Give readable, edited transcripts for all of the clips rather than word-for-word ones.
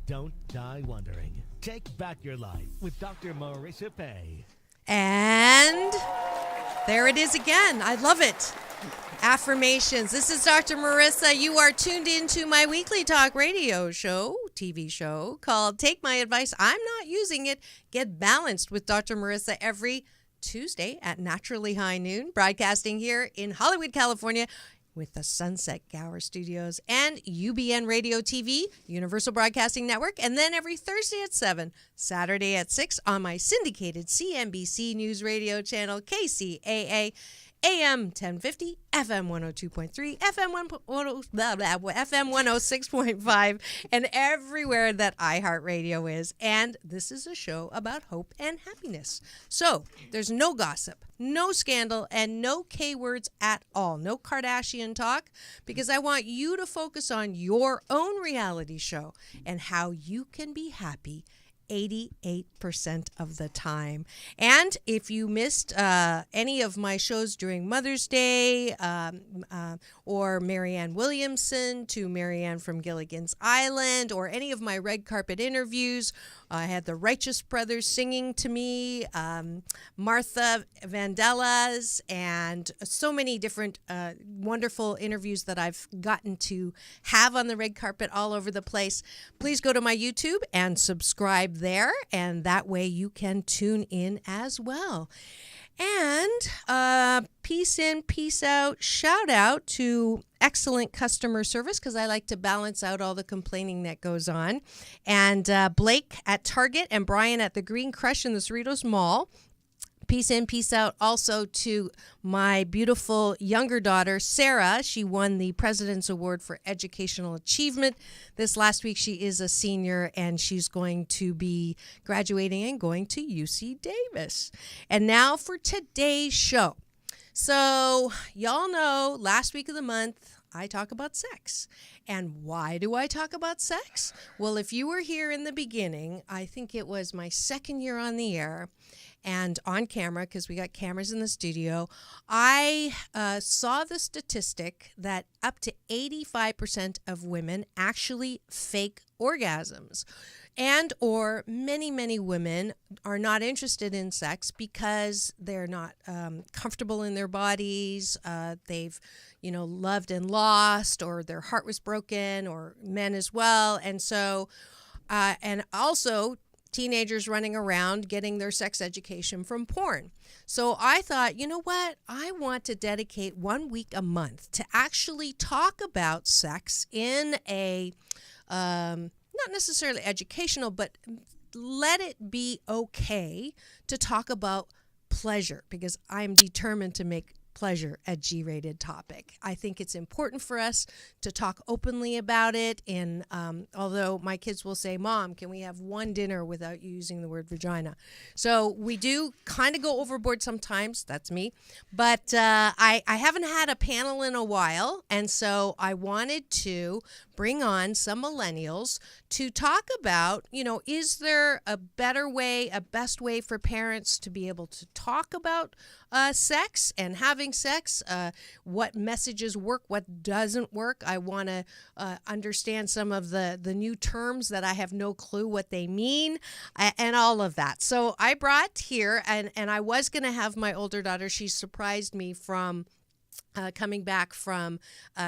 Don't die wondering. Take back your life with Dr. Marissa Pay. And there it is again. I love it. Affirmations. This is Dr. Marissa. You are tuned into my weekly talk radio show, TV show, called Take My Advice. I'm not using it. Get balanced with Dr. Marissa every Tuesday at naturally high noon, broadcasting here in Hollywood, California, with the Sunset Gower Studios and UBN Radio TV, Universal Broadcasting Network, and then every Thursday at 7, Saturday at 6 on my syndicated CNBC News Radio channel, KCAA, AM 1050, FM 102.3, FM 106.5, and everywhere that iHeartRadio is. And this is a show about hope and happiness. So there's no gossip, no scandal, and no K words at all. No Kardashian talk, because I want you to focus on your own reality show and how you can be happy 88% of the time. And if you missed any of my shows during Mother's Day or Marianne Williamson to Marianne from Gilligan's Island, or any of my red carpet interviews, I had the Righteous Brothers singing to me, Martha Vandellas, and so many different wonderful interviews that I've gotten to have on the red carpet all over the place. Please go to my YouTube and subscribe there, and that way you can tune in as well. And peace in, peace out, shout out to excellent customer service, because I like to balance out all the complaining that goes on. And Blake at Target and Brian at the Green Crush in the Cerritos Mall. Peace in, peace out also to my beautiful younger daughter, Sarah. She won the President's Award for Educational Achievement this last week. She is a senior, and she's going to be graduating and going to UC Davis. And now for today's show. So y'all know last week of the month, I talk about sex. And why do I talk about sex? Well, if you were here in the beginning, I think it was my second year on the air, and on camera, because we got cameras in the studio, I saw the statistic that up to 85% of women actually fake orgasms. And or many, many women are not interested in sex because they're not comfortable in their bodies. They've, loved and lost, or their heart was broken, or men as well. And so, and also, teenagers running around getting their sex education from porn. So I thought, you know what? I want to dedicate 1 week a month to actually talk about sex in a, not necessarily educational, but let it be okay to talk about pleasure, because I'm determined to make pleasure a G-rated topic. I think it's important for us to talk openly about it. And although my kids will say, Mom, can we have one dinner without you using the word vagina? So we do kind of go overboard sometimes. That's me. But I haven't had a panel in a while. And so I wanted to bring on some millennials to talk about, is there a better way, a best way for parents to be able to talk about sex and having sex, what messages work, what doesn't work. I want to understand some of the new terms that I have no clue what they mean, and all of that. So I brought here, and I was going to have my older daughter. She surprised me from coming back from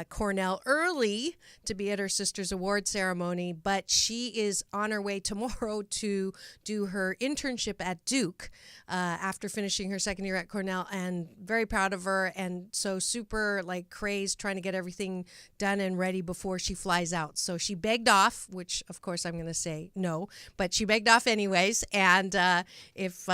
Cornell early to be at her sister's award ceremony, but she is on her way tomorrow to do her internship at Duke after finishing her second year at Cornell, and very proud of her, and so super crazed trying to get everything done and ready before she flies out. So she begged off, which of course I'm going to say no, but she begged off anyways. And if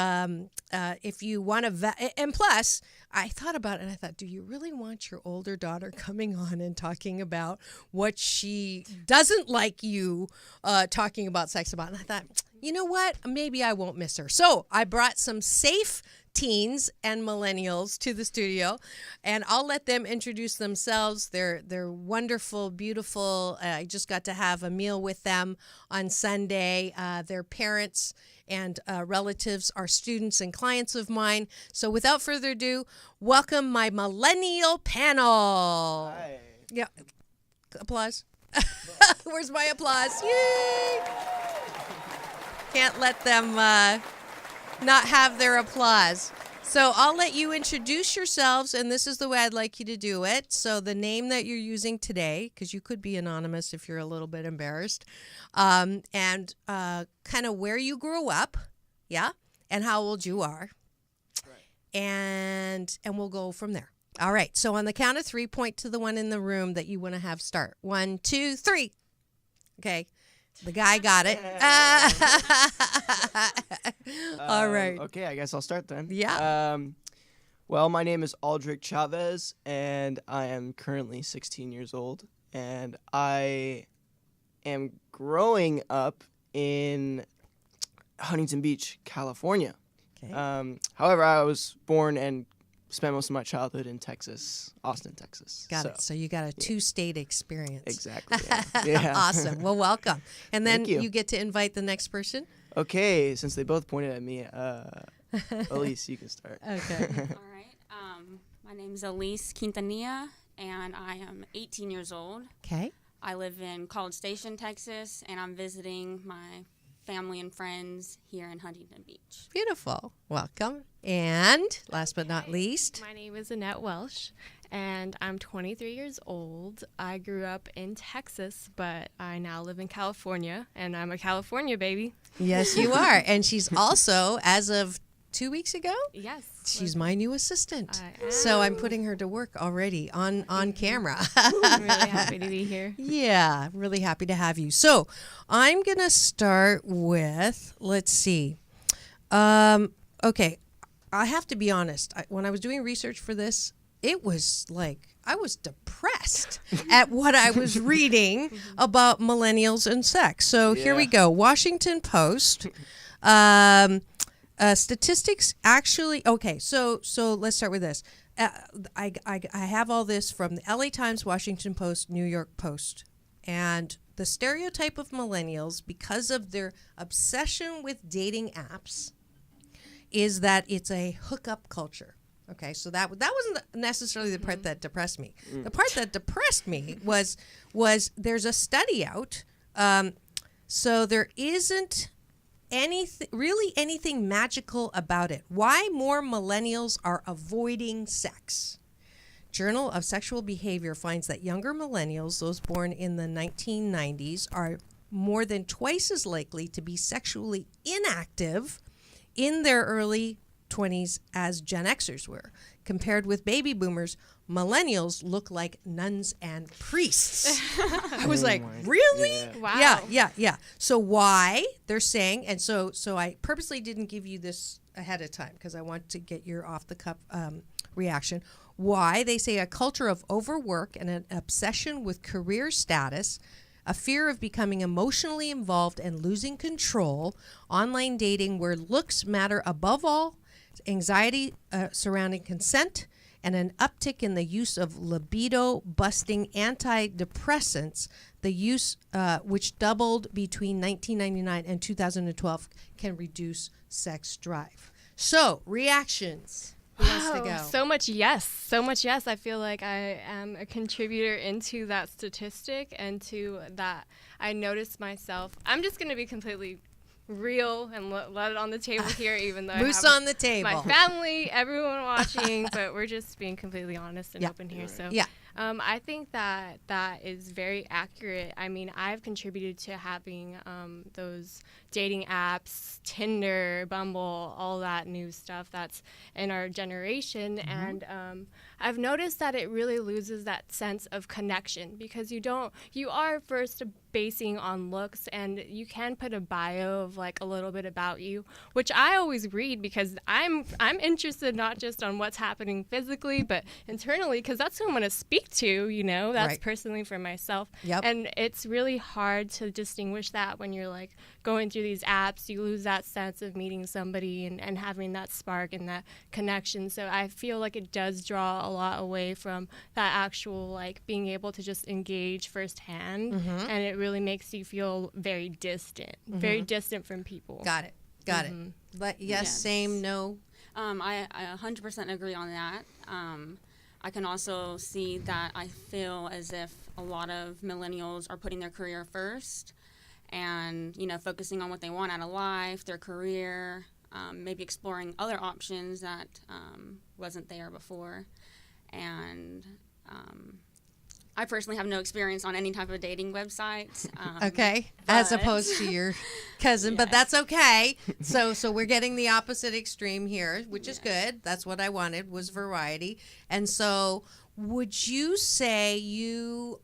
you want to, and plus I thought about it, and I thought, do you really want your older daughter coming on and talking about what she doesn't like you talking about sex about? And I thought, you know what? Maybe I won't miss her. So I brought some safe teens and millennials to the studio, and I'll let them introduce themselves. They're wonderful, beautiful. I just got to have a meal with them on Sunday. Their parents and relatives are students and clients of mine. So without further ado, welcome my millennial panel. Hi. Yeah. Applause. Where's my applause? Yay! can't let them not have their applause. So I'll let you introduce yourselves, and this is the way I'd like you to do it. So the name that you're using today, because you could be anonymous if you're a little bit embarrassed, and kind of where you grew up, yeah, and how old you are, right. and we'll go from there. All right. So on the count of 3, point to the one in the room that you want to have start. 1, 2, 3. Okay. The guy got it. All right. Okay, I guess I'll start then. Yeah. Well, my name is Aldrich Chavez, and I am currently 16 years old, and I am growing up in Huntington Beach, California. Okay. However, I was born and spent most of my childhood in Texas, Austin, Texas. Got it. So you got a 2-state experience. Exactly. Yeah. Awesome. Well, welcome. And then Thank you. you get to invite the next person. Okay, since they both pointed at me, Elise, you can start. Okay. All right. My name is Elise Quintanilla, and I am 18 years old. Okay. I live in College Station, Texas, and I'm visiting my family and friends here in Huntington Beach. Beautiful. Welcome. And last but not least. My name is Annette Welsh, and I'm 23 years old. I grew up in Texas, but I now live in California, and I'm a California baby. Yes, you are. And she's also, as of 2 weeks ago, Yes. she's my new assistant. I am. So I'm putting her to work already on camera. I'm really happy to be here. Yeah, really happy to have you. So I'm going to start with, let's see. Okay, I have to be honest. When I was doing research for this, it was like I was depressed at what I was reading about millennials and sex. So here we go. Washington Post. Statistics actually, okay, so let's start with this. I have all this from the LA Times, Washington Post, New York Post. And the stereotype of millennials, because of their obsession with dating apps, is that it's a hookup culture. Okay, so that wasn't necessarily the part that depressed me. The part that depressed me was there's a study out. So there isn't anything magical about it. Why more millennials are avoiding sex? Journal of Sexual Behavior finds that younger millennials, those born in the 1990s, are more than twice as likely to be sexually inactive in their early 20s as Gen Xers were. Compared with baby boomers, millennials look like nuns and priests. I was like, really? Yeah. Wow. Yeah. So why they're saying, and so I purposely didn't give you this ahead of time because I want to get your off the cuff reaction. Why they say a culture of overwork and an obsession with career status, a fear of becoming emotionally involved and losing control, online dating where looks matter above all, anxiety surrounding consent, and an uptick in the use of libido-busting antidepressants, the use which doubled between 1999 and 2012, can reduce sex drive. So, reactions. Who wants to go? So much yes. I feel like I am a contributor into that statistic and to that. I noticed myself. I'm just going to be completely real and let it on the table here, even though Moose I have on the table. my family, everyone watching, but we're just being completely honest and open here. So yeah. I think that is very accurate. I mean, I've contributed to having those dating apps, Tinder, Bumble, all that new stuff that's in our generation. And I've noticed that it really loses that sense of connection because you are first basing on looks, and you can put a bio of like a little bit about you, which I always read because I'm interested not just on what's happening physically, but internally, because that's who I'm going to speak to, that's right. Personally for myself. Yep. And it's really hard to distinguish that when you're like going through these apps. You lose that sense of meeting somebody and having that spark and that connection. So I feel like it does draw a lot away from that actual like being able to just engage firsthand, and it really makes you feel very distant from people. Got it. But yes, same, no. I 100% agree on that. I can also see that I feel as if a lot of millennials are putting their career first, and, focusing on what they want out of life, their career, maybe exploring other options that wasn't there before. And I personally have no experience on any type of dating website. Okay, as opposed to your cousin, but that's okay. So we're getting the opposite extreme here, which is good. That's what I wanted, was variety. And so, would you say you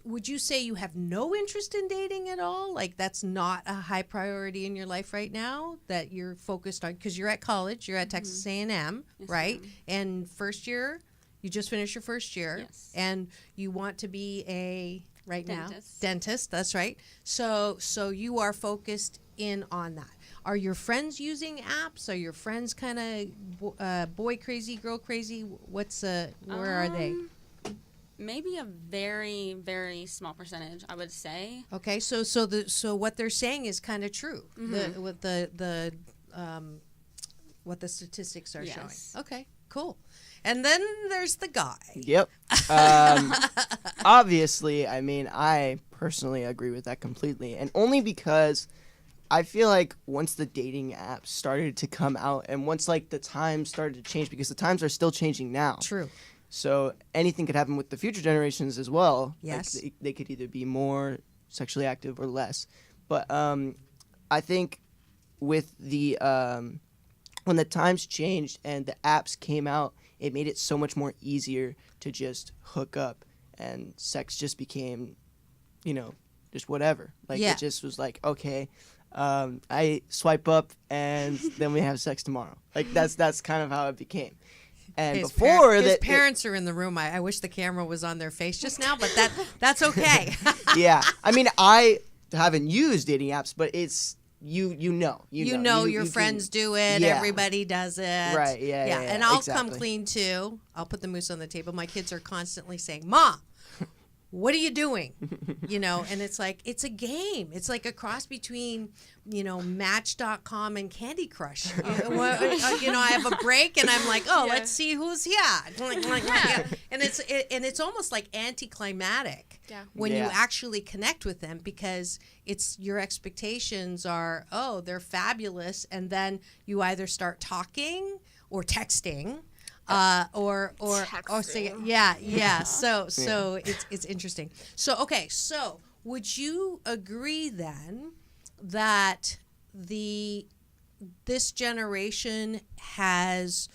would you say you have no interest in dating at all? Like, that's not a high priority in your life right now, that you're focused on, because you're at college, you're at Texas A&M, Yes, right? ma'am. And first year, you just finished your first year, Yes. and you want to be a Dentist. dentist. That's right. So you are focused in on that. Are your friends using apps? Are your friends kind of boy crazy, girl crazy? Where are they? Maybe a very, very small percentage, I would say. Okay, so what they're saying is kind of true. What the statistics are Yes. showing. Okay, cool. And then there's the guy. Yep. Obviously, I mean, I personally agree with that completely, and only because I feel like once the dating apps started to come out, and once like the times started to change, because the times are still changing now. True. So anything could happen with the future generations as well. Yes. Like they could either be more sexually active or less. But I think with the when the times changed and the apps came out, it made it so much more easier to just hook up, and sex just became, just whatever. Like Yeah. it just was like, okay, I swipe up and then we have sex tomorrow. Like that's kind of how it became. And His before his that, parents are in the room. I wish the camera was on their face just now, but that's okay. yeah. I mean, I haven't used dating apps, but it's you know your friends do it. Yeah. Everybody does it. Right, yeah, And I'll exactly. come clean too. I'll put the moose on the table. My kids are constantly saying, "Mom, what are you doing?" And it's like, it's a game. It's like a cross between, Match.com and Candy Crush. I have a break and I'm like, oh, Yeah. let's see who's here. And it's almost like anticlimactic Yeah. when you Yeah. actually connect with them, because it's your expectations are, oh, they're fabulous, and then you either start talking or texting. Or say, yeah. So it's interesting. So okay, so would you agree then that this generation has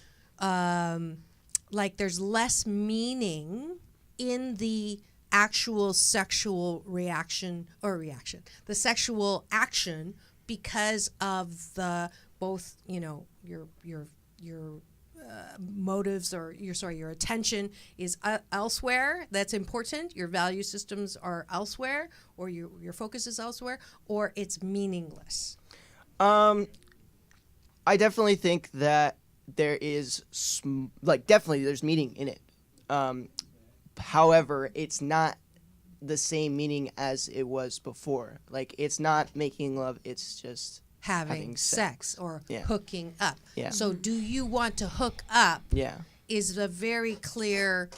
there's less meaning in the actual sexual the sexual action, because of the both your motives, or your attention is elsewhere, that's important, your value systems are elsewhere, or your focus is elsewhere, or it's meaningless? I definitely think that there is definitely there's meaning in it. However, it's not the same meaning as it was before. Like, it's not making love, it's just having sex or Yeah. hooking up. Yeah. So do you want to hook up Yeah. is a very clear,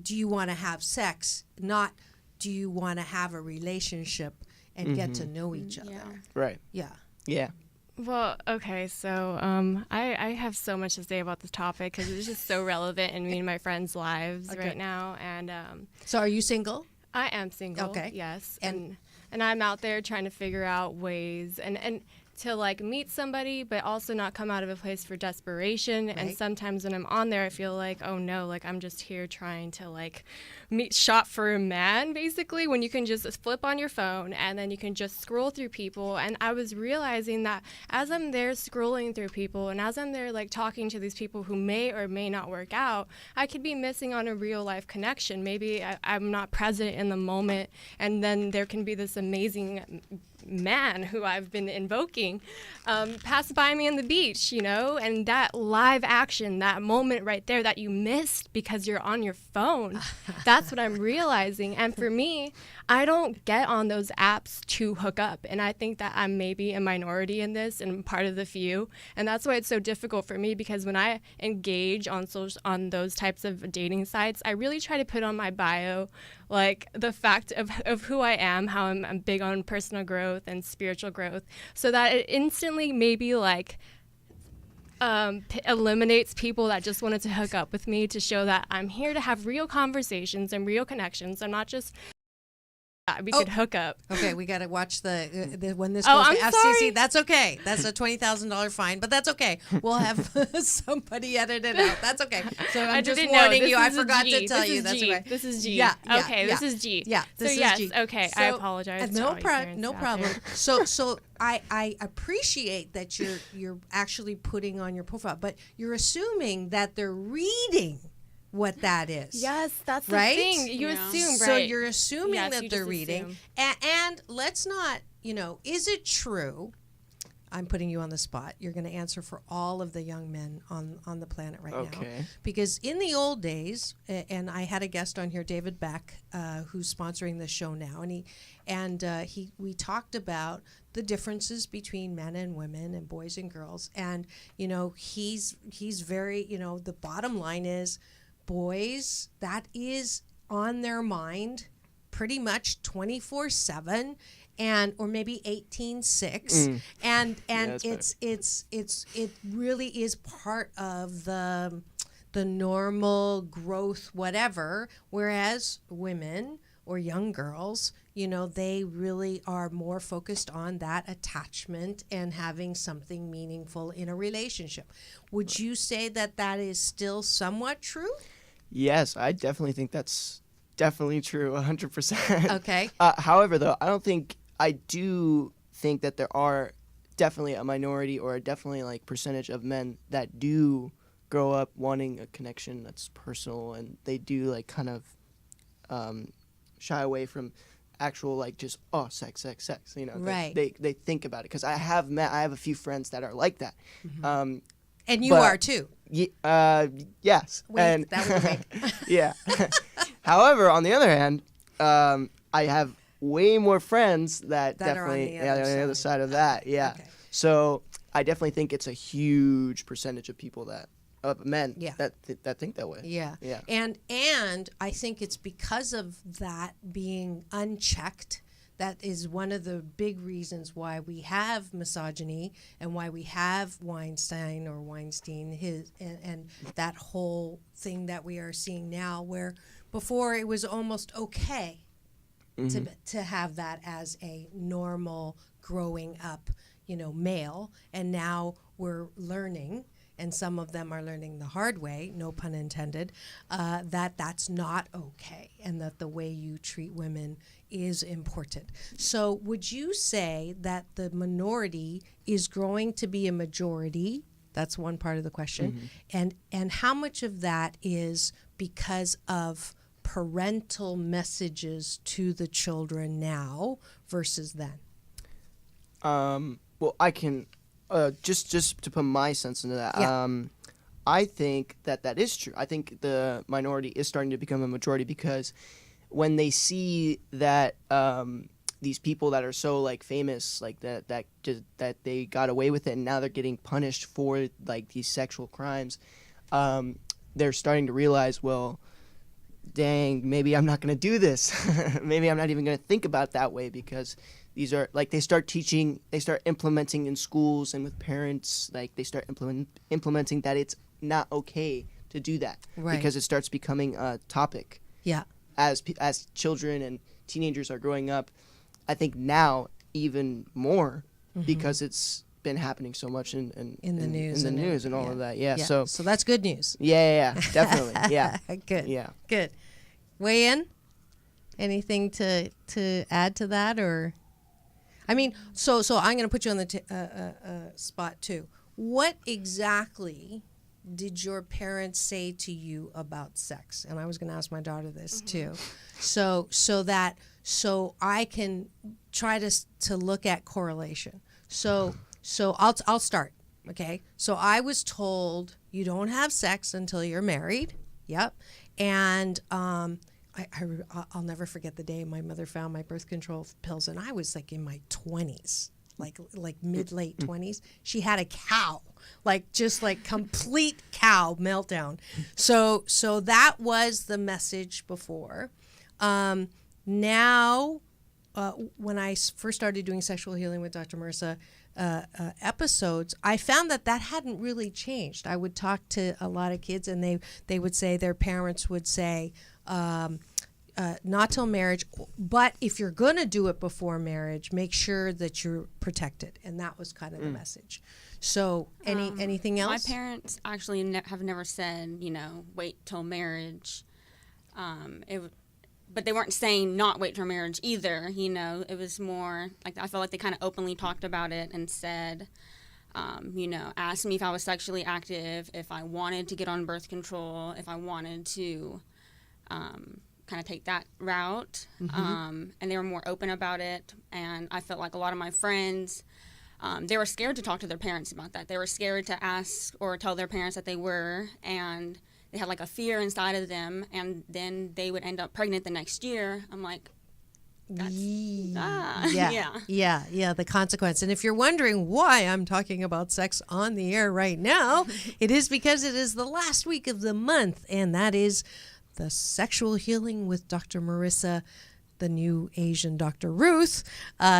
do you want to have sex, not do you want to have a relationship and get to know each other. Yeah. Right. Yeah. Yeah. Well, okay, so I have so much to say about this topic because it's just so relevant in me and my friends' lives Okay. right now. And So are you single? I am single. Okay. Yes. And- And I'm out there trying to figure out ways and to meet somebody, but also not come out of a place for desperation. Right. And sometimes when I'm on there, I feel like, oh no, I'm just here trying to shop for a man, basically, when you can just flip on your phone and then you can just scroll through people. And I was realizing that as I'm there scrolling through people and as I'm there talking to these people who may or may not work out, I could be missing on a real life connection. Maybe I'm not present in the moment, and then there can be this amazing man who I've been invoking pass by me on the beach, and that live action, that moment right there that you missed because you're on your phone, that's what I'm realizing. And for me, I don't get on those apps to hook up. And I think that I'm maybe a minority in this and part of the few. And that's why it's so difficult for me, because when I engage on those types of dating sites, I really try to put on my bio like the fact of who I am, how I'm big on personal growth and spiritual growth, so that it instantly maybe like eliminates people that just wanted to hook up with me, to show that I'm here to have real conversations and real connections. I'm not just we could hook up. Okay, we got to watch the when this Oh, goes I'm to FCC. sorry. That's okay. That's a $20,000 fine, but that's okay. We'll have somebody edit it out. That's okay. So I I'm just didn't know. warning This you. I is a forgot G. to tell This you. is That's G. okay. This is G. Yeah. Okay, this is G. Yeah. This is yes. G. Okay. I apologize. to No all you parents no out problem. there. So I appreciate that you're actually putting on your profile, but you're assuming that they're reading what that is. Yes, that's right? the thing. You Yeah. assume, right? So you're assuming Yes, that you they're just reading. assume. And let's not, is it true? I'm putting you on the spot. You're going to answer for all of the young men on the planet right now. Okay. Because in the old days, and I had a guest on here, David Beck, who's sponsoring the show now, and we talked about the differences between men and women and boys and girls. And, he's very, the bottom line is, boys, that is on their mind pretty much 24/7, or maybe 18/6, and it really is part of the normal growth, whatever. Whereas women or young girls, they really are more focused on that attachment and having something meaningful in a relationship. Would you say that is still somewhat true? Yes, I definitely think that's definitely true, 100%. Okay. However, though, I do think that there are definitely a minority, or definitely like percentage of men that do grow up wanting a connection that's personal, and they do like kind of shy away from actual like just sex. Right. They think about it, because I have a few friends that are like that. Mm-hmm. And you are too. Yes. Wink, that was a wink. Yeah. However, on the other hand, I have way more friends that are on definitely the other on the other side of that. Yeah. Okay. So I definitely think it's a huge percentage of people men Yeah. that think that way. Yeah. Yeah. And I think it's because of that being unchecked. That is one of the big reasons why we have misogyny and why we have Weinstein, and that whole thing that we are seeing now, where before it was almost okay to have that as a normal growing up, male, and now we're learning, and some of them are learning the hard way, no pun intended, that's not okay, and that the way you treat women is important. So would you say that the minority is growing to be a majority? That's one part of the question. And how much of that is because of parental messages to the children now versus then? Well, I can just to put my sense into that. Yeah. I think that is true. I think the minority is starting to become a majority, because when they see that these people that are so like famous, like that they got away with it, and now they're getting punished for like these sexual crimes, they're starting to realize, well, dang, maybe I'm not going to do this. Maybe I'm not even going to think about it that way, because these are like they start implementing in schools and with parents, like they start implementing that it's not okay to do that, Right. because it starts becoming a topic. Yeah. As children and teenagers are growing up, I think now even more, because it's been happening so much in the news and all of that. Yeah. So that's good news. yeah, definitely. Yeah. Good. Yeah. Good. Weigh in? Anything to add to that, or? I mean, so I'm going to put you on the spot too. What exactly did your parents say to you about sex? And I was going to ask my daughter this too. So I can try to look at correlation. So I'll start. Okay. So I was told you don't have sex until you're married. Yep. And I'll never forget the day my mother found my birth control pills, and I was like in my 20s, like mid-late 20s. She had a cow, just complete cow meltdown. So that was the message before. Now, when I first started doing sexual healing with Dr. Marissa episodes, I found that hadn't really changed. I would talk to a lot of kids, and they would say, their parents would say, not till marriage, but if you're going to do it before marriage, make sure that you're protected. And that was kind of the message. So anything else? My parents actually have never said, wait till marriage. But they weren't saying not wait till marriage either. It was more like, I felt like they kind of openly talked about it and said, asked me if I was sexually active, if I wanted to get on birth control, if I wanted to kind of take that route. And they were more open about it. And I felt like a lot of my friends, they were scared to talk to their parents about that. They were scared to ask or tell their parents that they were, and they had like a fear inside of them, and then they would end up pregnant the next year. I'm like, yeah, the consequence. And if you're wondering why I'm talking about sex on the air right now, it is because it is the last week of the month, and that is the Sexual Healing with Dr. Marissa, the new Asian Dr. Ruth,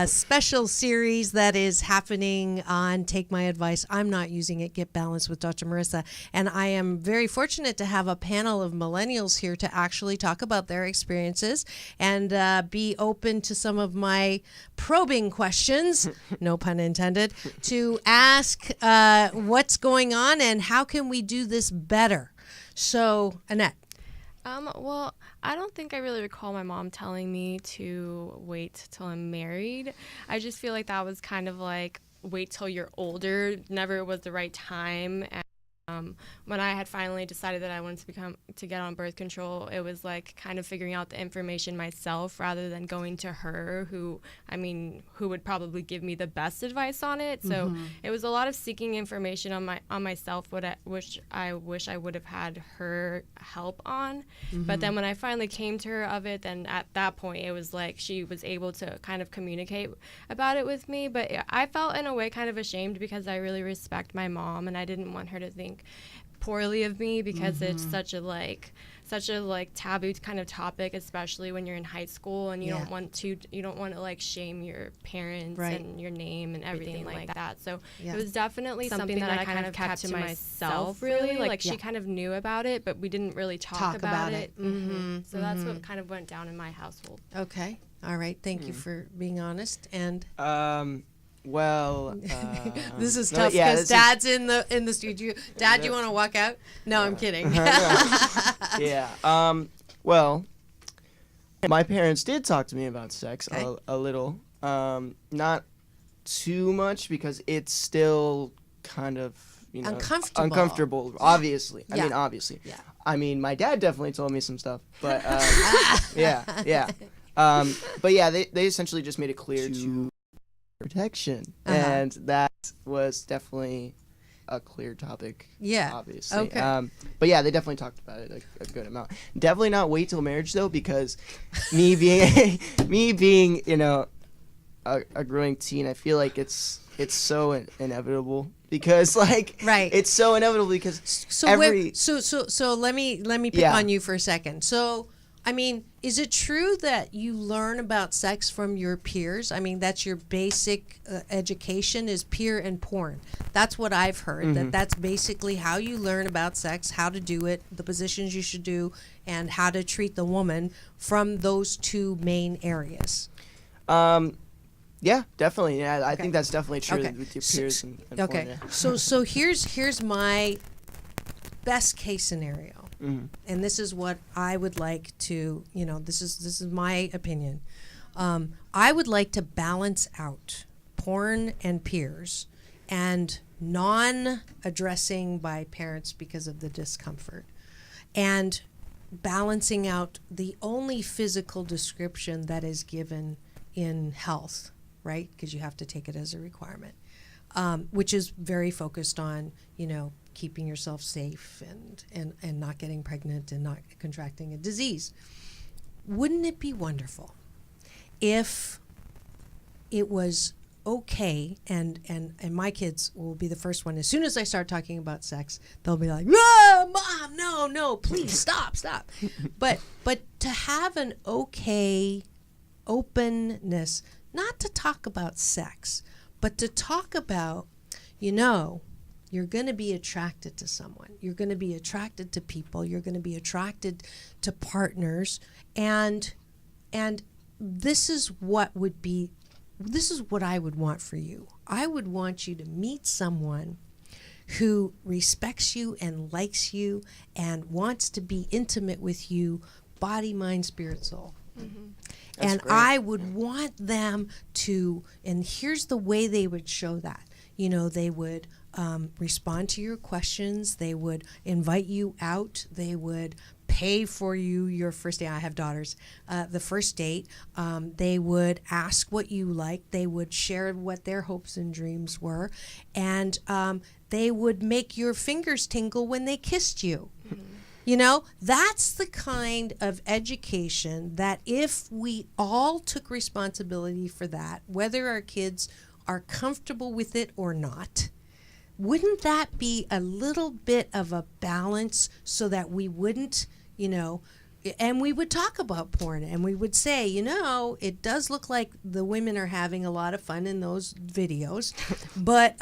special series that is happening on Take My Advice. I'm not using it. Get Balanced with Dr. Marissa. And I am very fortunate to have a panel of millennials here to actually talk about their experiences and be open to some of my probing questions, no pun intended, to ask what's going on and how can we do this better. So, Annette. Well, I don't think I really recall my mom telling me to wait till I'm married. I just feel like that was kind of like, wait till you're older. Never was the right time. And when I had finally decided that I wanted to get on birth control, it was like kind of figuring out the information myself rather than going to her, who would probably give me the best advice on it. So it was a lot of seeking information on myself, which I wish I would have had her help on. But then when I finally came to her of it, then at that point it was like she was able to kind of communicate about it with me. But I felt in a way kind of ashamed because I really respect my mom, and I didn't want her to think poorly of me because it's such a taboo kind of topic, especially when you're in high school, and you don't want to like shame your parents and your name and everything like that. So it was definitely something that I kind of kept to myself, really. Like she kind of knew about it, but we didn't really talk about it. So that's what kind of went down in my household. Okay. All right. Thank you for being honest. And well, this is tough because Dad's in the studio. Dad, do you want to walk out? No, I'm kidding. Yeah. Well, my parents did talk to me about sex a little. Not too much because it's still kind of uncomfortable. Obviously. I mean, obviously. Yeah. I mean, my dad definitely told me some stuff, but yeah. But yeah, they essentially just made it clear to protection, and that was definitely a clear topic. Yeah, obviously. Okay. But yeah, they definitely talked about it a good amount. Definitely not wait till marriage though, because me being a growing teen, I feel like it's so inevitable because it's so inevitable because so let me pick on you for a second. So I mean, is it true that you learn about sex from your peers? I mean, that's your basic education is peer and porn. That's what I've heard, that's basically how you learn about sex, how to do it, the positions you should do, and how to treat the woman from those two main areas. Yeah, definitely. Yeah, I think that's definitely true with your peers and porn, yeah. So here's my best case scenario. And this is what I would like to, this is my opinion. I would like to balance out porn and peers and non-addressing by parents because of the discomfort, and balancing out the only physical description that is given in health, right? Because you have to take it as a requirement, which is very focused on, keeping yourself safe and not getting pregnant and not contracting a disease. wouldn't it be wonderful if it was okay, and my kids will be the first one. As soon as I start talking about sex, they'll be like, "Whoa, Mom, no, please stop." But to have an okay openness, not to talk about sex, but to talk about, you're going to be attracted to someone. You're going to be attracted to people. You're going to be attracted to partners, and this is what I would want for you. I would want you to meet someone who respects you and likes you and wants to be intimate with you, body, mind, spirit, soul. Mm-hmm. And great. I would want them to, and here's the way they would show that. They would respond to your questions. They would invite you out. They would pay for you your first date. I have daughters. The first date, they would ask what you liked. They would share what their hopes and dreams were, and they would make your fingers tingle when they kissed you. Mm-hmm. That's the kind of education that if we all took responsibility for that, whether our kids are comfortable with it or not, wouldn't that be a little bit of a balance so that we wouldn't, and we would talk about porn and we would say, it does look like the women are having a lot of fun in those videos, but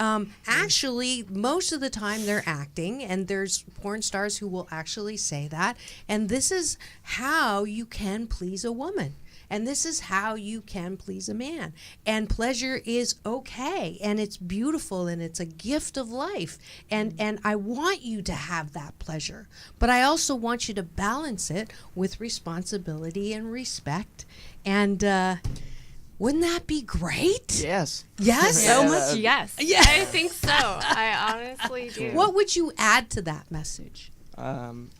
actually most of the time they're acting, and there's porn stars who will actually say that, and this is how you can please a woman. And this is how you can please a man. And pleasure is okay, and it's beautiful, and it's a gift of life. And I want you to have that pleasure. But I also want you to balance it with responsibility and respect. And wouldn't that be great? Yes. Yes? So much yes. Yeah. I think so. I honestly do. What would you add to that message? You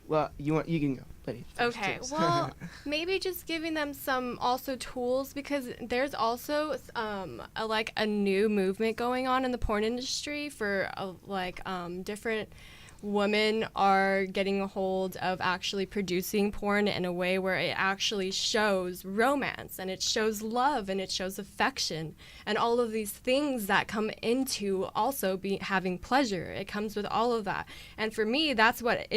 can go. Letty, first, Okay, please. well, maybe just giving them some also tools, because there's also a new movement going on in the porn industry for different women are getting a hold of actually producing porn in a way where it actually shows romance, and it shows love, and it shows affection, and all of these things that come into also having pleasure. It comes with all of that. And for me, that's what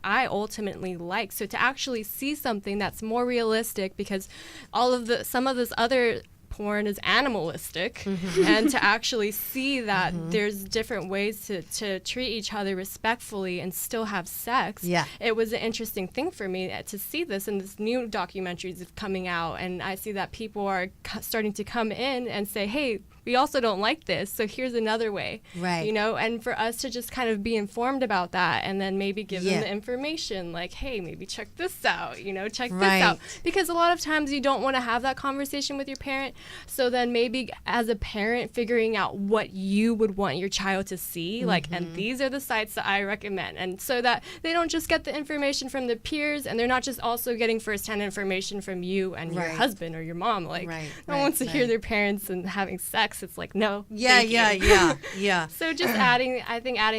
I ultimately like. So to actually see something that's more realistic, because some of this other porn is animalistic, and to actually see that there's different ways to treat each other respectfully and still have sex. Yeah. It was an interesting thing for me to see this, and this new documentaries coming out, and I see that people are starting to come in and say, hey, we also don't like this, so here's another way. Right. And for us to just kind of be informed about that, and then maybe give them the information, like, hey, maybe check this out, check this out. Because a lot of times you don't want to have that conversation with your parent, so then maybe as a parent figuring out what you would want your child to see, and these are the sites that I recommend, and so that they don't just get the information from the peers, and they're not just also getting firsthand information from you and your husband or your mom. No one wants to hear their parents and having sex. It's like, no. Yeah. So just adding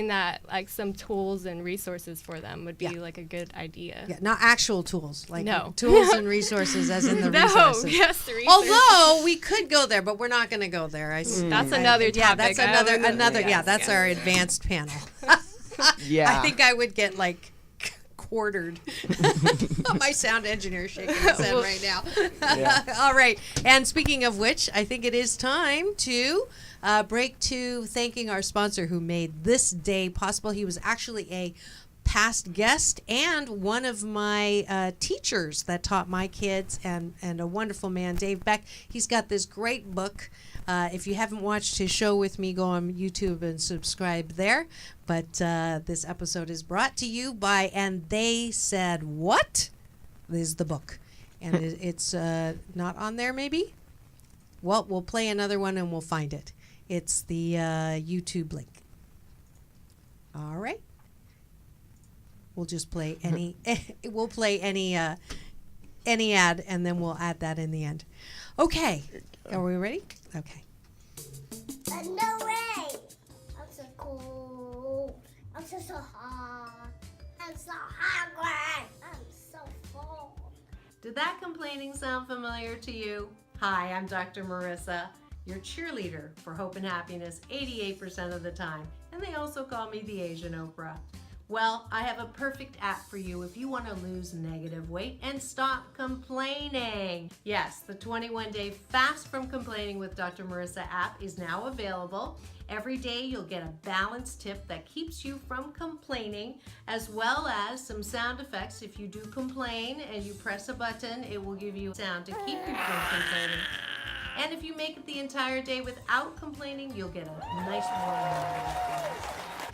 that, like, some tools and resources for them would be like a good idea. Yeah, not actual tools, like No. tools and resources as in the No, resources. yes, the resources. Although we could go there, but we're not going to go there. That's another topic. Yeah, that's another. Yes, That's our advanced panel. Yeah. I think I would get quartered. My sound engineer shaking his head right now. Yeah. All right. And speaking of which, I think it is time to break to thanking our sponsor who made this day possible. He was actually a past guest and one of my teachers that taught my kids, and a wonderful man, Dave Beck. He's got this great book. If you haven't watched his show with me, go on YouTube and subscribe there. But this episode is brought to you by And They Said What? This is the book. And it's not on there, maybe? Well, we'll play another one and we'll find it. It's the YouTube link. All right. We'll just play any. We'll play any ad, and then we'll add that in the end. Okay. Are we ready? Okay. No way! I'm so cool. I'm so hot. I'm so hungry. I'm so full. Did that complaining sound familiar to you? Hi, I'm Dr. Marissa, your cheerleader for hope and happiness 88% of the time. And they also call me the Asian Oprah. Well, I have a perfect app for you if you want to lose negative weight and stop complaining. Yes, the 21-day Fast from Complaining with Dr. Marissa app is now available. Every day you'll get a balanced tip that keeps you from complaining, as well as some sound effects. If you do complain and you press a button, it will give you a sound to keep you from complaining. And if you make it the entire day without complaining, you'll get a nice warm afterwards.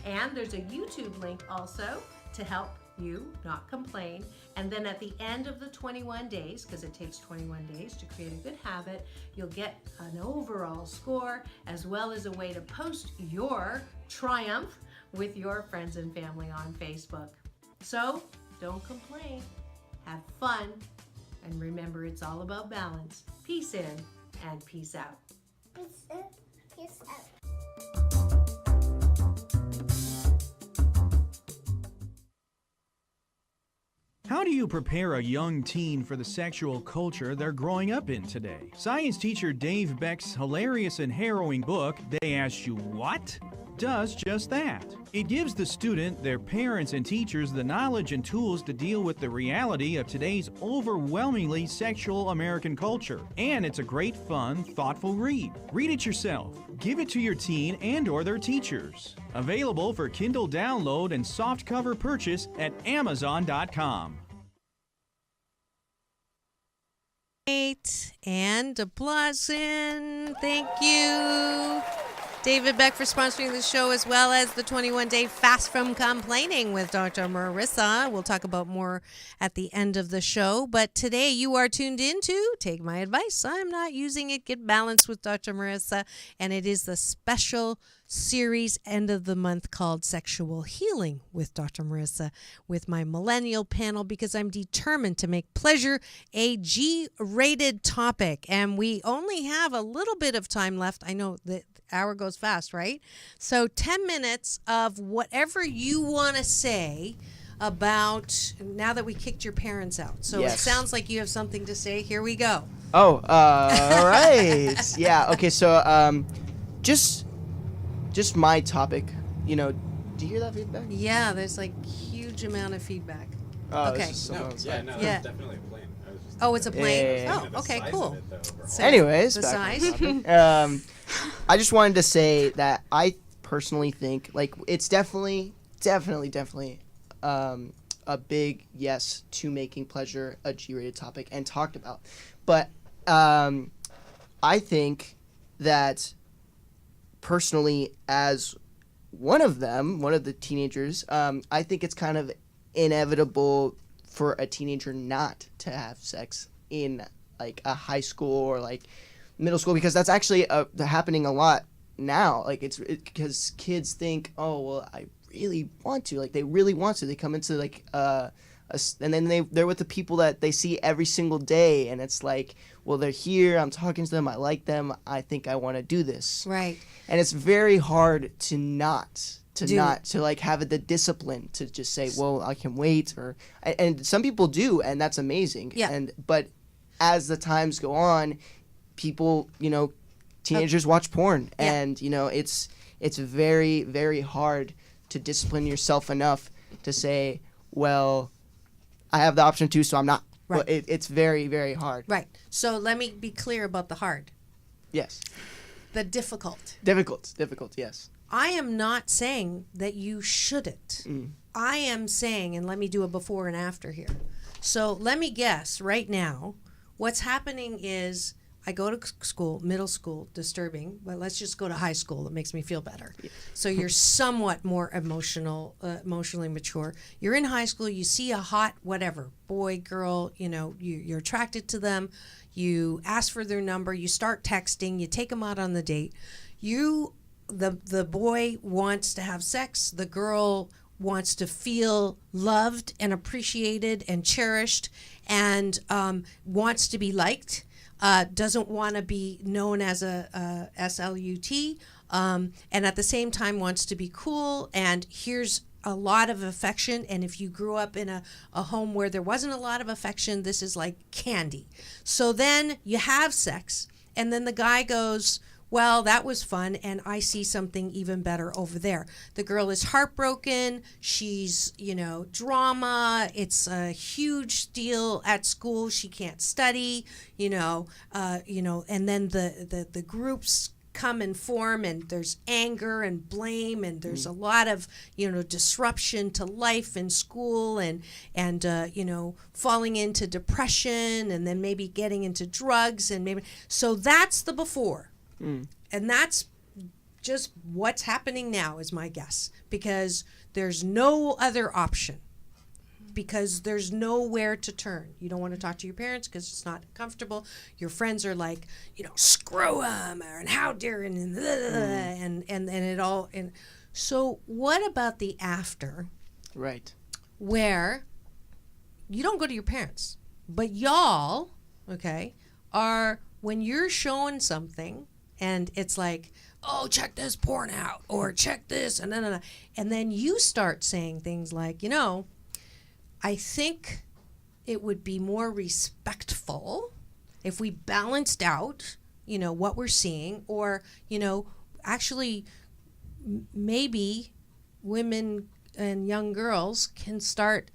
And there's a YouTube link also to help you not complain. And then at the end of the 21 days, because it takes 21 days to create a good habit, you'll get an overall score as well as a way to post your triumph with your friends and family on Facebook. So don't complain, have fun, and remember it's all about balance. Peace in and peace out. Peace in, peace out. How do you prepare a young teen for the sexual culture they're growing up in today? Science teacher Dave Beck's hilarious and harrowing book, They Asked You What?, does just that. It gives the student, their parents, and teachers the knowledge and tools to deal with the reality of today's overwhelmingly sexual American culture. And it's a great, fun, thoughtful read. Read it yourself. Give it to your teen and/or their teachers. Available for Kindle download and softcover purchase at Amazon.com. And applause in. Thank you, David Beck, for sponsoring the show, as well as the 21-day Fast from Complaining with Dr. Marissa. We'll talk about more at the end of the show. But today you are tuned into Take My Advice. I'm not using it. Get Balanced with Dr. Marissa. And it is the special series end of the month called Sexual Healing with Dr. Marissa with my millennial panel, because I'm determined to make pleasure a G-rated topic. And we only have a little bit of time left. I know the hour goes fast, right? So 10 minutes of whatever you want to say about, now that we kicked your parents out. So Yes. It sounds like you have something to say. Here we go. Oh, all right. Yeah. Okay. So, just my topic. You know, do you hear that feedback? Yeah, there's like huge amount of feedback. Oh, Okay. it's just someone else. Yeah. It's definitely a plane. I was just Oh, it's a plane? Yeah. Oh, okay, cool. So Anyways, the back on size? topic. I just wanted to say that I personally think, like, it's definitely a big yes to making pleasure a G-rated topic and talked about. But I think that personally, as one of the teenagers, I think it's kind of inevitable for a teenager not to have sex in like a high school or like middle school, because that's actually happening a lot now. Like because kids think, oh well, I really want to, like they really want to. They come into like and then they're with the people that they see every single day, and it's like, well, they're here, I'm talking to them, I like them, I think I want to do this. Right. And it's very hard to like have the discipline to just say, well, I can wait, and some people do, and that's amazing. Yeah. But as the times go on, people, teenagers watch porn, and it's very, very hard to discipline yourself enough to say, well, I have the option to, so I'm not. Right. Well, it's very, very hard. Right. So let me be clear about the hard. Yes. The difficult. Difficult, yes. I am not saying that you shouldn't. I am saying, and let me do a before and after here. So let me guess right now, what's happening is I go to school, middle school, disturbing, but let's just go to high school. It makes me feel better. Yeah. So you're somewhat more emotionally mature. You're in high school, you see a hot whatever, boy, girl, you're attracted to them. You ask for their number, you start texting, you take them out on the date. The boy wants to have sex, the girl wants to feel loved and appreciated and cherished, and wants to be liked. Doesn't want to be known as a SLUT, and at the same time wants to be cool. And here's a lot of affection, and if you grew up in a home where there wasn't a lot of affection, this is like candy. So then you have sex, and then the guy goes, well, that was fun, and I see something even better over there. The girl is heartbroken. She's, drama. It's a huge deal at school. She can't study, and then the groups come and form, and there's anger and blame, and there's a lot of disruption to life in school, and falling into depression, and then maybe getting into drugs, and maybe so that's the before, and that's just what's happening now is my guess, because there's no other option. Because there's nowhere to turn. You don't want to talk to your parents because it's not comfortable. Your friends are like, screw them, and how dare, and it all. And so, what about the after? Right. Where you don't go to your parents, but y'all, are when you're showing something, and it's like, oh, check this porn out, or check this, and then you start saying things like, I think it would be more respectful if we balanced out, what we're seeing, or, actually maybe women and young girls can start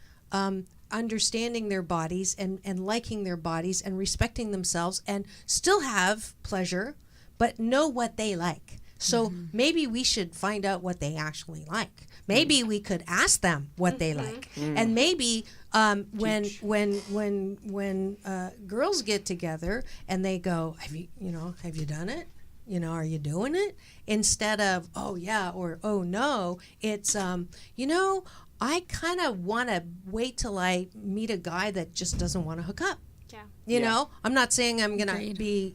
understanding their bodies and liking their bodies and respecting themselves and still have pleasure, but know what they like. So maybe we should find out what they actually like. Maybe we could ask them what they like, and maybe when girls get together and they go, have you done it? Are you doing it? Instead of oh yeah or oh no, it's I kind of want to wait till I meet a guy that just doesn't want to hook up. Yeah. I'm not saying I'm gonna be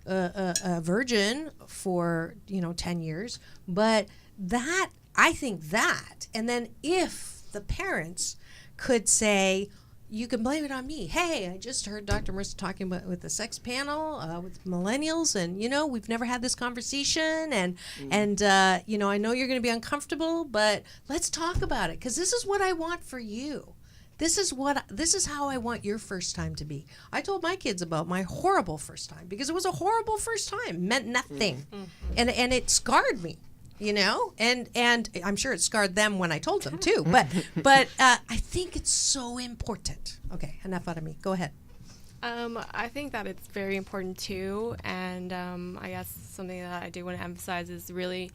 a virgin for 10 years, but that. I think that, and then if the parents could say, you can blame it on me. Hey, I just heard Dr. Marissa talking about with the sex panel with millennials, and we've never had this conversation, and I know you're going to be uncomfortable, but let's talk about it because this is what I want for you. This is how I want your first time to be. I told my kids about my horrible first time because it was a horrible first time. It meant nothing, and it scarred me. And I'm sure it scarred them when I told them too. But I think it's so important. Okay, enough out of me. Go ahead. I think that it's very important too, and I guess something that I do want to emphasize is really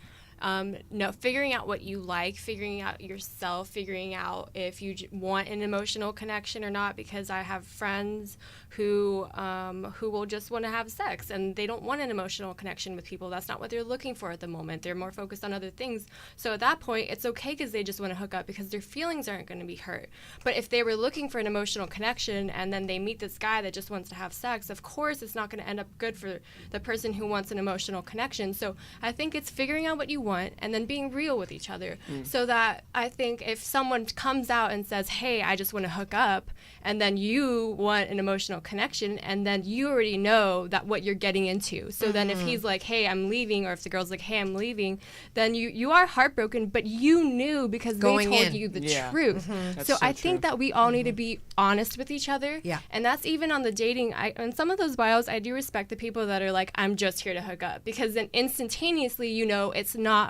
figuring out what you like, figuring out yourself, figuring out if you want an emotional connection or not. Because I have friends who will just want to have sex and they don't want an emotional connection with people. That's not what they're looking for at the moment. They're more focused on other things. So at that point, it's okay because they just want to hook up because their feelings aren't going to be hurt. But if they were looking for an emotional connection and then they meet this guy that just wants to have sex, of course it's not going to end up good for the person who wants an emotional connection. So I think it's figuring out what you want and then being real with each other. So that I think if someone comes out and says, hey, I just want to hook up, and then you want an emotional connection, and then you already know that what you're getting into. So then if he's like, hey, I'm leaving, or if the girl's like, hey, I'm leaving, then you are heartbroken, but you knew because they told you the truth. So I think that we all need to be honest with each other. Yeah. And that's even on the dating. On some of those bios, I do respect the people that are like, I'm just here to hook up, because then instantaneously,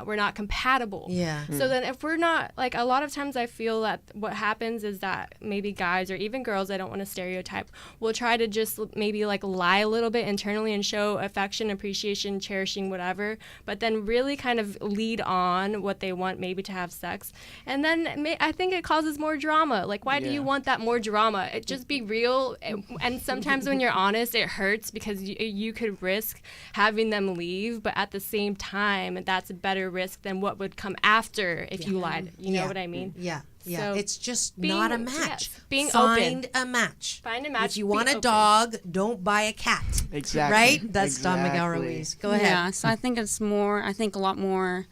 we're not compatible. Yeah. So then if we're not, like, a lot of times I feel that what happens is that maybe guys or even girls, I don't want to stereotype, will try to just maybe like lie a little bit internally and show affection, appreciation, cherishing, whatever, but then really kind of lead on what they want maybe to have sex. And then I think it causes more drama. Like, why do you want that more drama? Just be real. And sometimes when you're honest, it hurts because you could risk having them leave, but at the same time, that's a better risk than what would come after if you lied. You know what I mean? Yeah. Yeah, so it's just not a match. Find a match. Find a match. If you want a dog, don't buy a cat. Exactly. Right? That's Don Miguel Ruiz. Go ahead. Yeah, so I think a lot more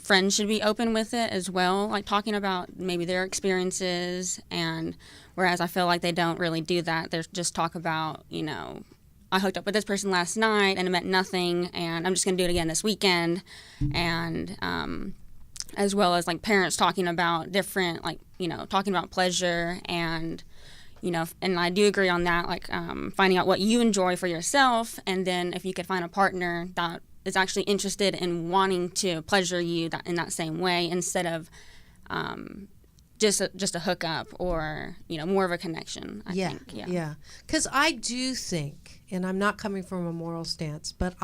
friends should be open with it as well, like talking about maybe their experiences, and whereas I feel like they don't really do that. They just talk about, I hooked up with this person last night and it meant nothing, and I'm just going to do it again this weekend. And as well as like parents talking about different, like, talking about pleasure and, and I do agree on that, like finding out what you enjoy for yourself. And then if you could find a partner that is actually interested in wanting to pleasure you in that same way instead of just a hookup or, more of a connection, I think. Yeah. Because I do think, and I'm not coming from a moral stance, but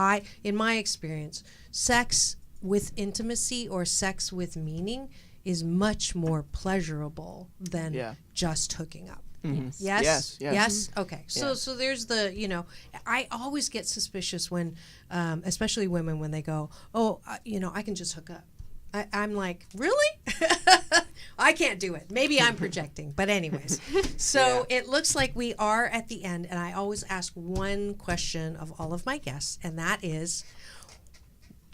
in my experience, sex with intimacy or sex with meaning is much more pleasurable than just hooking up. Mm-hmm. Yes? Yes. Okay. So there's the, I always get suspicious when, especially women, when they go, I can just hook up. I'm like, really? I can't do it. Maybe I'm projecting. But anyways, so it looks like we are at the end. And I always ask one question of all of my guests, and that is,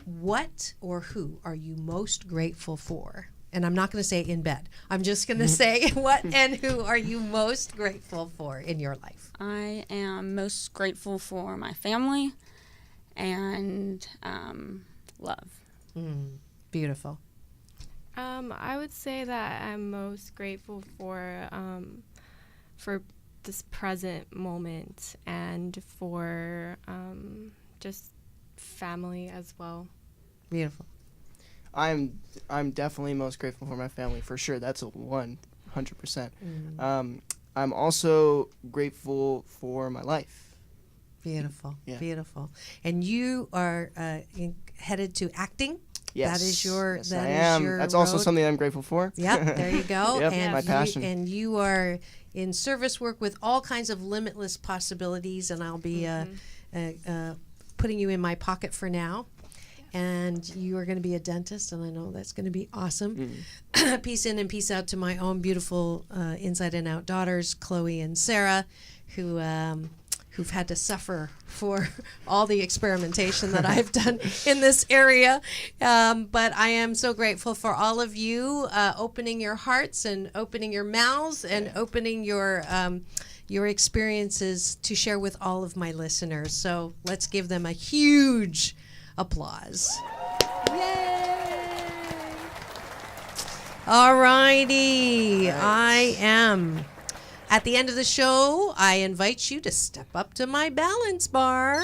what or who are you most grateful for? And I'm not going to say in bed. I'm just going to say what and who are you most grateful for in your life? I am most grateful for my family and love. Beautiful. I would say that I'm most grateful for this present moment and for just family as well. Beautiful. I'm definitely most grateful for my family, for sure. That's a 100%. I'm also grateful for my life. Beautiful. Yeah. Beautiful. And you are headed to acting? Yes. That is your Yes, that I is am. your That's also road. something I'm grateful for. Yep, there you go. Yep, and my passion. And you are in service work with all kinds of limitless possibilities, and I'll be putting you in my pocket for now. And you are going to be a dentist, and I know that's going to be awesome. Peace in and peace out to my own beautiful inside and out daughters, Chloe and Sarah, who've had to suffer for all the experimentation that I've done in this area. But I am so grateful for all of you opening your hearts and opening your mouths and opening your experiences to share with all of my listeners. So let's give them a huge applause. Yay! All righty. I am at the end of the show. I invite you to step up to my balance bar.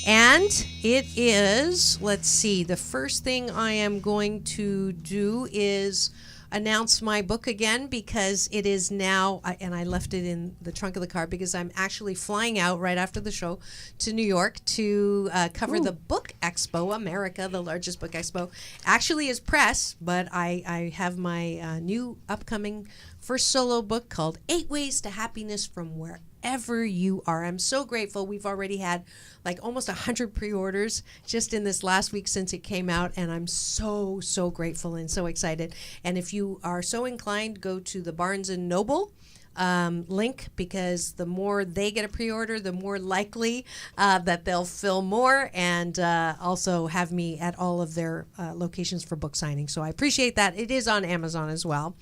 And it is, let's see, the first thing I am going to do is announce my book again, because it is now, and I left it in the trunk of the car because I'm actually flying out right after the show to New York to cover the Book Expo America, the largest book expo. Actually is press, but I have my new upcoming first solo book called 8 Ways to Happiness from Wherever You Are. I'm so grateful. We've already had like almost 100 pre-orders just in this last week since it came out, and I'm so grateful and so excited. And if you are so inclined, go to the Barnes & Noble link, because the more they get a pre-order, the more likely that they'll fill more, and also have me at all of their locations for book signing. So I appreciate that. It is on Amazon as well.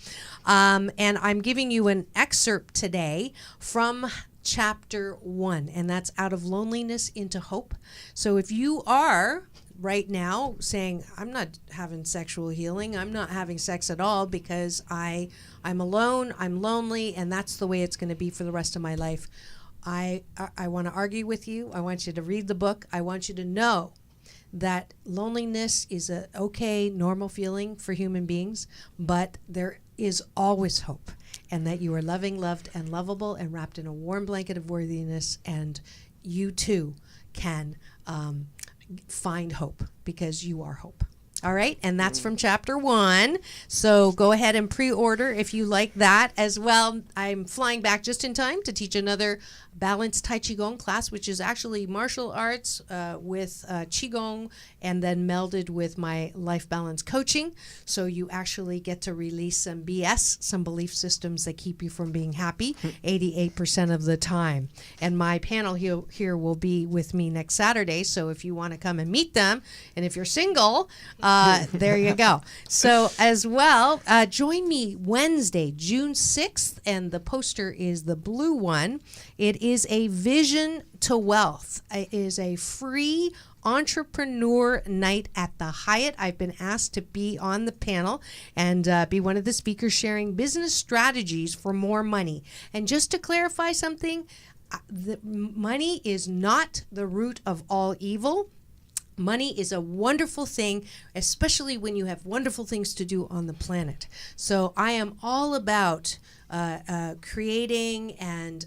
And I'm giving you an excerpt today from Chapter 1, and that's Out of Loneliness into Hope. So if you are right now saying, I'm not having sexual healing, I'm not having sex at all because I'm alone, I'm lonely, and that's the way it's going to be for the rest of my life, I want to argue with you. I want you to read the book. I want you to know that loneliness is a okay, normal feeling for human beings, but there is always hope, and that you are loving, loved, and lovable, and wrapped in a warm blanket of worthiness, and you too can find hope, because you are hope. All right, and that's from Chapter 1. So go ahead and pre-order if you like that as well. I'm flying back just in time to teach another balanced Tai Qigong class, which is actually martial arts with Qigong, and then melded with my life balance coaching. So you actually get to release some BS, some belief systems that keep you from being happy 88% of the time. And my panel here will be with me next Saturday. So if you want to come and meet them, and if you're single, There you go. So as well, join me Wednesday, June 6th, and the poster is the blue one. It is a Vision to Wealth. It is a free entrepreneur night at the Hyatt. I've been asked to be on the panel and be one of the speakers sharing business strategies for more money. And just to clarify something, the money is not the root of all evil. Money is a wonderful thing, especially when you have wonderful things to do on the planet. So I am all about creating and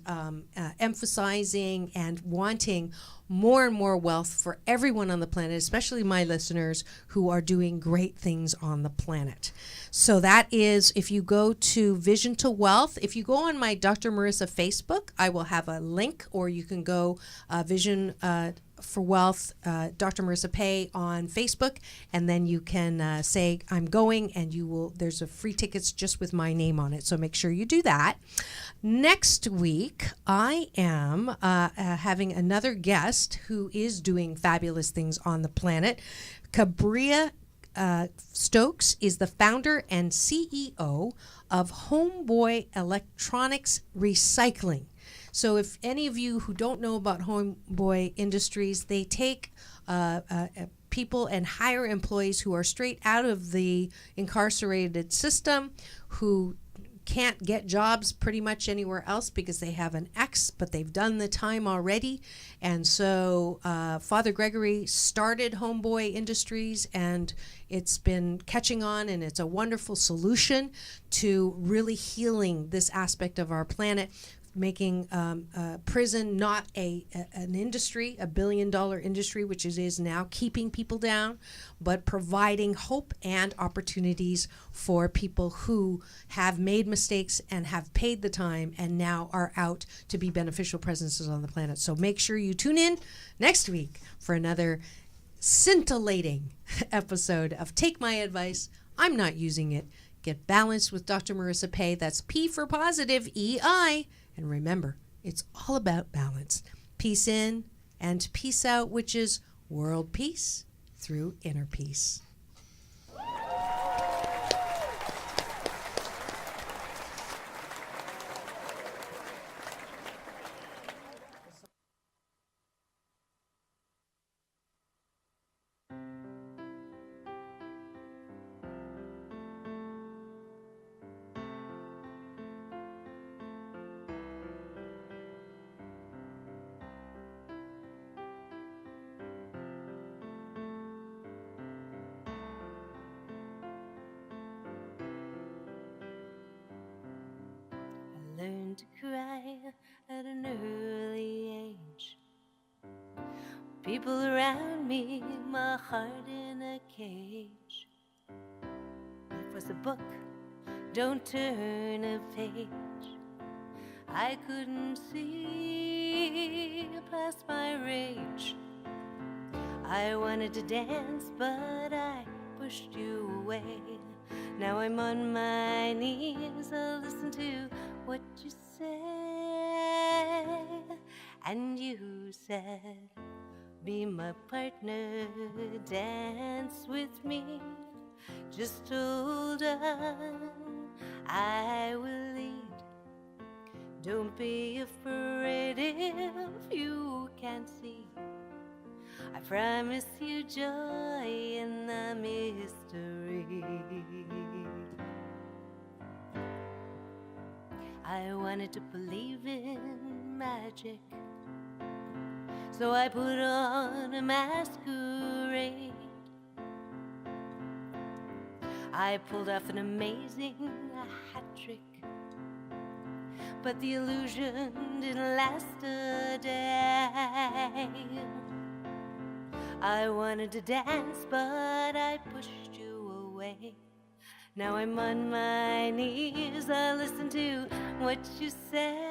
emphasizing and wanting more and more wealth for everyone on the planet, especially my listeners who are doing great things on the planet. So that is, if you go to Vision to Wealth, if you go on my Dr. Marissa Facebook, I will have a link, or you can go Vision for Wealth, Dr. Marissa Pay on Facebook, and then you can say I'm going, and you will. There's a free tickets just with my name on it, so make sure you do that. Next week, I am having another guest who is doing fabulous things on the planet. Cabria Stokes is the founder and CEO of Homeboy Electronics Recycling. So if any of you who don't know about Homeboy Industries, they take people and hire employees who are straight out of the incarcerated system, who can't get jobs pretty much anywhere else because they have an ex, but they've done the time already. And so Father Gregory started Homeboy Industries, and it's been catching on, and it's a wonderful solution to really healing this aspect of our planet, making prison not an industry, a $1 billion industry, which it is now, keeping people down, but providing hope and opportunities for people who have made mistakes and have paid the time and now are out to be beneficial presences on the planet. So make sure you tune in next week for another scintillating episode of Take My Advice. I'm not using it. Get balanced with Dr. Marissa Pay. That's P for positive, EI. And remember, it's all about balance. Peace in and peace out, which is world peace through inner peace. Learned to cry at an early age. People around me, my heart in a cage. It was a book, don't turn a page. I couldn't see past my rage. I wanted to dance, but I pushed you away. Now I'm on my knees, I'll listen to what you say. And you said, be my partner, dance with me. Just hold on, I will lead. Don't be afraid if you can't see. I promise you joy in the mystery. I wanted to believe in magic, so I put on a masquerade. I pulled off an amazing hat trick, but the illusion didn't last a day. I wanted to dance, but I pushed you away. Now I'm on my knees, I listen to what you say.